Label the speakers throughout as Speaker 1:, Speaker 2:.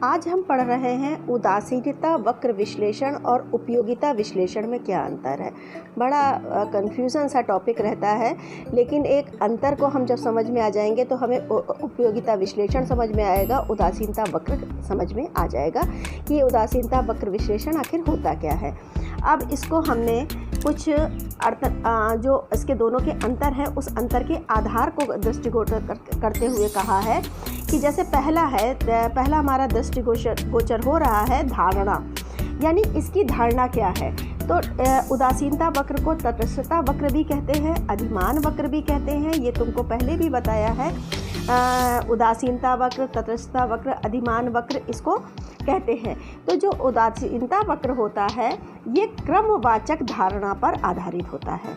Speaker 1: आज हम पढ़ रहे हैं उदासीनता वक्र विश्लेषण और उपयोगिता विश्लेषण में क्या अंतर है। बड़ा कन्फ्यूज़न सा टॉपिक रहता है, लेकिन एक अंतर को हम जब समझ में आ जाएंगे तो हमें उपयोगिता विश्लेषण समझ में आएगा, उदासीनता वक्र समझ में आ जाएगा कि ये उदासीनता वक्र विश्लेषण आखिर होता क्या है। अब इसको हमने कुछ जो इसके दोनों के अंतर है उस अंतर के आधार को दृष्टिगोचर करते हुए कहा है कि जैसे पहला हमारा दृष्टिगोचर हो रहा है धारणा, यानी इसकी धारणा क्या है। तो उदासीनता वक्र को तटस्थता वक्र भी कहते हैं, अधिमान वक्र भी कहते हैं, ये तुमको पहले भी बताया है। उदासीनता वक्र, तटस्थता वक्र, अधिमान वक्र इसको कहते हैं। तो जो उदासीनता वक्र होता है ये क्रमवाचक धारणा पर आधारित होता है।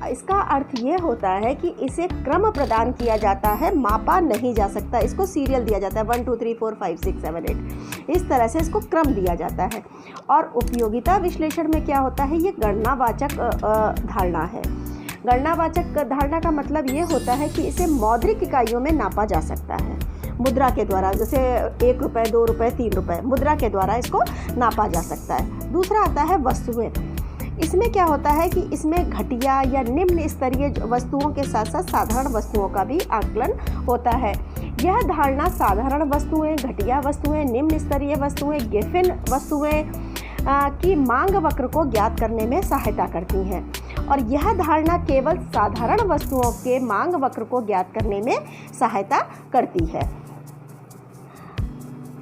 Speaker 1: इसका अर्थ ये होता है कि इसे क्रम प्रदान किया जाता है, मापा नहीं जा सकता। इसको सीरियल दिया जाता है 1 2 3 4 5 6 7 8, इस तरह से इसको क्रम दिया जाता है। और उपयोगिता विश्लेषण में क्या होता है, ये गणनावाचक धारणा है। गणनावाचक धारणा का मतलब ये होता है कि इसे मौद्रिक इकाइयों में नापा जा सकता है, मुद्रा के द्वारा, जैसे 1 रुपये, 2 रुपये, 3 रुपये, मुद्रा के द्वारा इसको नापा जा सकता है। दूसरा आता है वस्तुएं। इसमें क्या होता है कि इसमें घटिया या निम्न स्तरीय वस्तुओं के साथ साथ साधारण वस्तुओं का भी आकलन होता है। यह धारणा साधारण वस्तुएं, घटिया वस्तुएं, निम्न स्तरीय वस्तुएं, गिफिन वस्तुएं की मांग वक्र को ज्ञात करने में सहायता करती हैं। और यह धारणा केवल साधारण वस्तुओं के मांग वक्र को ज्ञात करने में सहायता करती है।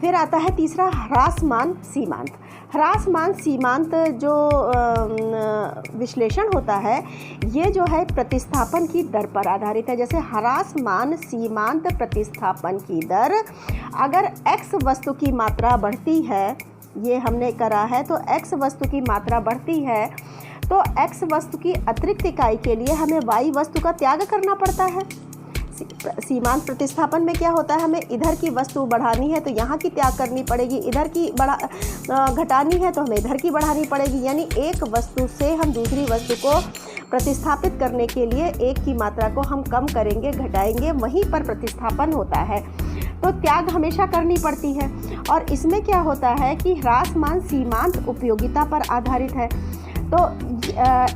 Speaker 1: फिर आता है तीसरा ह्रासमान सीमांत। ह्रासमान सीमांत जो विश्लेषण होता है ये जो है प्रतिस्थापन की दर पर आधारित है। जैसे ह्रासमान सीमांत प्रतिस्थापन की दर, अगर x वस्तु की मात्रा बढ़ती है, ये हमने करा है, तो x वस्तु की मात्रा बढ़ती है तो x वस्तु की अतिरिक्त इकाई के लिए हमें y वस्तु का त्याग करना पड़ता है। सीमांत प्रतिस्थापन में क्या होता है, हमें इधर की वस्तु बढ़ानी है तो यहाँ की त्याग करनी पड़ेगी, इधर की घटानी है तो हमें इधर की बढ़ानी पड़ेगी। यानी एक वस्तु से हम दूसरी वस्तु को प्रतिस्थापित करने के लिए एक की मात्रा को हम कम करेंगे, घटाएंगे, वहीं पर प्रतिस्थापन होता है। तो त्याग हमेशा करनी पड़ती है। और इसमें क्या होता है कि ह्रासमान सीमांत उपयोगिता पर आधारित है। तो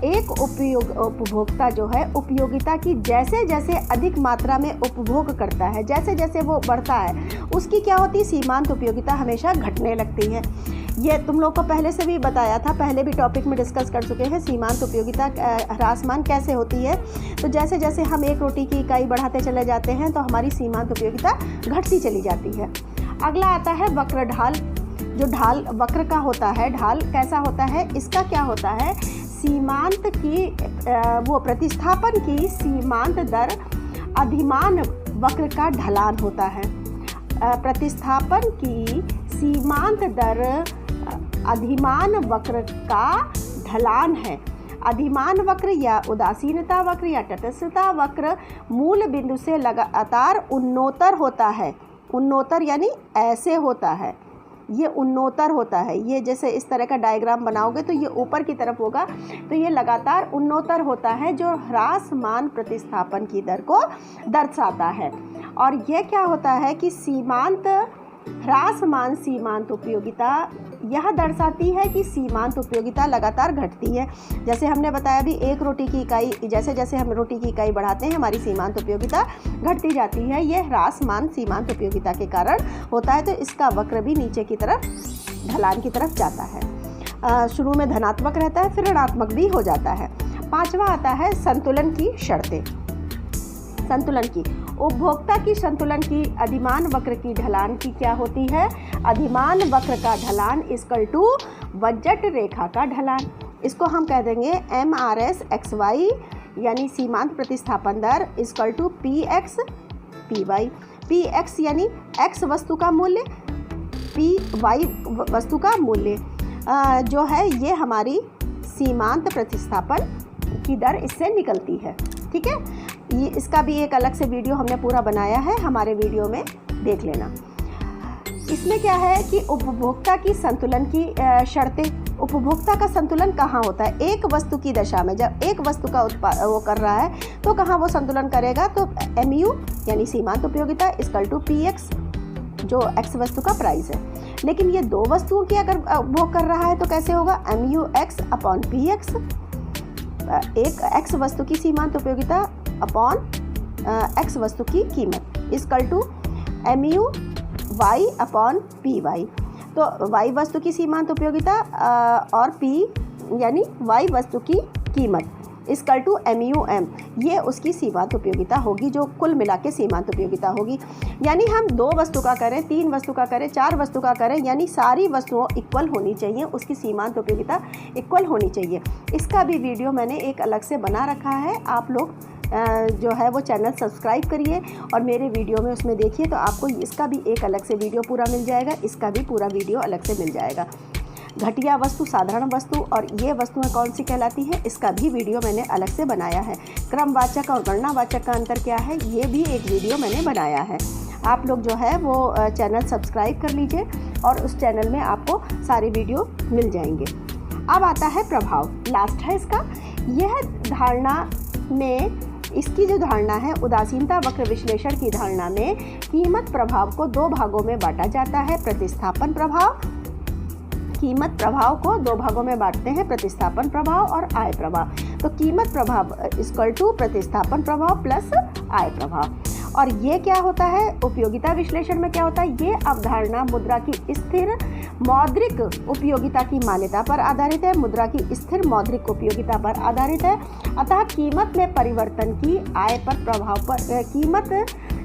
Speaker 1: एक उपभोक्ता जो है उपयोगिता की जैसे जैसे अधिक मात्रा में उपभोग करता है, जैसे जैसे वो बढ़ता है, उसकी क्या होती है, सीमांत उपयोगिता हमेशा घटने लगती है। ये तुम लोग को पहले से भी बताया था, पहले भी टॉपिक में डिस्कस कर चुके हैं सीमांत उपयोगिता ह्रासमान कैसे होती है। तो जैसे जैसे हम एक रोटी की इकाई बढ़ाते चले जाते हैं तो हमारी सीमांत उपयोगिता घटती चली जाती है। अगला आता है वक्र ढाल। जो ढाल वक्र का होता है, ढाल कैसा होता है, इसका क्या होता है, सीमांत की प्रतिस्थापन की सीमांत दर अधिमान वक्र का ढलान होता है। प्रतिस्थापन की सीमांत दर अधिमान वक्र का ढलान है। अधिमान वक्र या उदासीनता वक्र या तटस्थता वक्र मूल बिंदु से लगातार उन्नोत्तर होता है। उन्नोत्तर यानी ऐसे होता है, ये उन्नोत्तर होता है। ये जैसे इस तरह का डायग्राम बनाओगे तो ये ऊपर की तरफ होगा, तो ये लगातार उन्नोत्तर होता है जो ह्रासमान प्रतिस्थापन की दर को दर्शाता है। और ये क्या होता है कि ह्रासमान सीमांत उपयोगिता यह दर्शाती है कि सीमांत उपयोगिता लगातार घटती है। जैसे हमने बताया भी, एक रोटी की इकाई, जैसे जैसे हम रोटी की इकाई बढ़ाते हैं हमारी सीमांत उपयोगिता घटती जाती है। ये ह्रासमान सीमांत उपयोगिता के कारण होता है। तो इसका वक्र भी नीचे की तरफ ढलान की तरफ जाता है। शुरू में धनात्मक रहता है, फिर ऋणात्मक भी हो जाता है। पांचवा आता है संतुलन की शर्तें। संतुलन की, उपभोक्ता की संतुलन की अधिमान वक्र की ढलान की क्या होती है, अधिमान वक्र का ढलान इक्वल टू बजट रेखा का ढलान। इसको हम कह देंगे MRS/XY, यानी सीमांत प्रतिस्थापन दर equal to PX PY। PX यानी X वस्तु का मूल्य, PY वस्तु का मूल्य जो है, ये हमारी सीमांत प्रतिस्थापन की दर इससे निकलती है। ठीक है, ये इसका भी एक अलग से वीडियो हमने पूरा बनाया है, हमारे वीडियो में देख लेना। इसमें क्या है कि उपभोक्ता की संतुलन की शर्तें। उपभोक्ता का संतुलन कहाँ होता है, एक वस्तु की दशा में। जब एक वस्तु का वो कर रहा है तो कहाँ वो संतुलन करेगा, तो MU यानी सीमांत उपयोगिता इक्वल टू PX जो एक्स वस्तु का प्राइस है। लेकिन ये दो वस्तुओं की अगर वो कर रहा है तो कैसे होगा, MUX अपॉन PX, एक एक्स वस्तु की सीमांत उपयोगिता अपॉन एक्स वस्तु की कीमत equal to MUY upon PY। तो y वस्तु की सीमांत उपयोगिता और P यानी y वस्तु की कीमत इक्वल टू MUM, ये उसकी सीमांत उपयोगिता होगी जो कुल मिला के सीमांत उपयोगिता होगी। यानी हम 2 वस्तु का करें, 3 वस्तु का करें, 4 वस्तु का करें, यानी सारी वस्तुओं इक्वल होनी चाहिए, उसकी सीमांत उपयोगिता इक्वल होनी चाहिए। इसका भी वीडियो मैंने एक अलग से बना रखा है, आप लोग जो है वो चैनल सब्सक्राइब करिए और मेरे वीडियो में उसमें देखिए, तो आपको इसका भी एक अलग से वीडियो पूरा मिल जाएगा, इसका भी पूरा वीडियो अलग से मिल जाएगा। घटिया वस्तु, साधारण वस्तु और ये वस्तुएं कौन सी कहलाती हैं, इसका भी वीडियो मैंने अलग से बनाया है। क्रमवाचक और गणनावाचक का अंतर क्या है, ये भी एक वीडियो मैंने बनाया है। आप लोग जो है वो चैनल सब्सक्राइब कर लीजिए और उस चैनल में आपको सारे वीडियो मिल जाएंगे। अब आता है प्रभाव, लास्ट है इसका। यह धारणा में, इसकी जो धारणा है, उदासीनता वक्र विश्लेषण की धारणा में कीमत प्रभाव को 2 भागों में बांटा जाता है, प्रतिस्थापन प्रभाव। कीमत प्रभाव को 2 भागों में बांटते हैं, प्रतिस्थापन प्रभाव और आय प्रभाव। तो कीमत प्रभाव इक्वल टू प्रतिस्थापन प्रभाव प्लस आय प्रभाव। और ये क्या होता है, उपयोगिता विश्लेषण में क्या होता है, ये अवधारणा मुद्रा की स्थिर मौद्रिक उपयोगिता की मान्यता पर आधारित है, मुद्रा की स्थिर मौद्रिक उपयोगिता पर आधारित है। अतः कीमत में परिवर्तन की आय पर प्रभाव पर, कीमत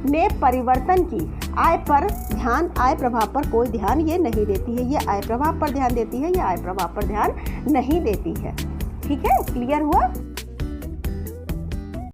Speaker 1: में परिवर्तन की आय पर ध्यान, आय प्रभाव पर कोई ध्यान ये नहीं देती है। ये आय प्रभाव पर ध्यान देती है, ये आय प्रभाव पर ध्यान नहीं देती है। ठीक है, क्लियर हुआ।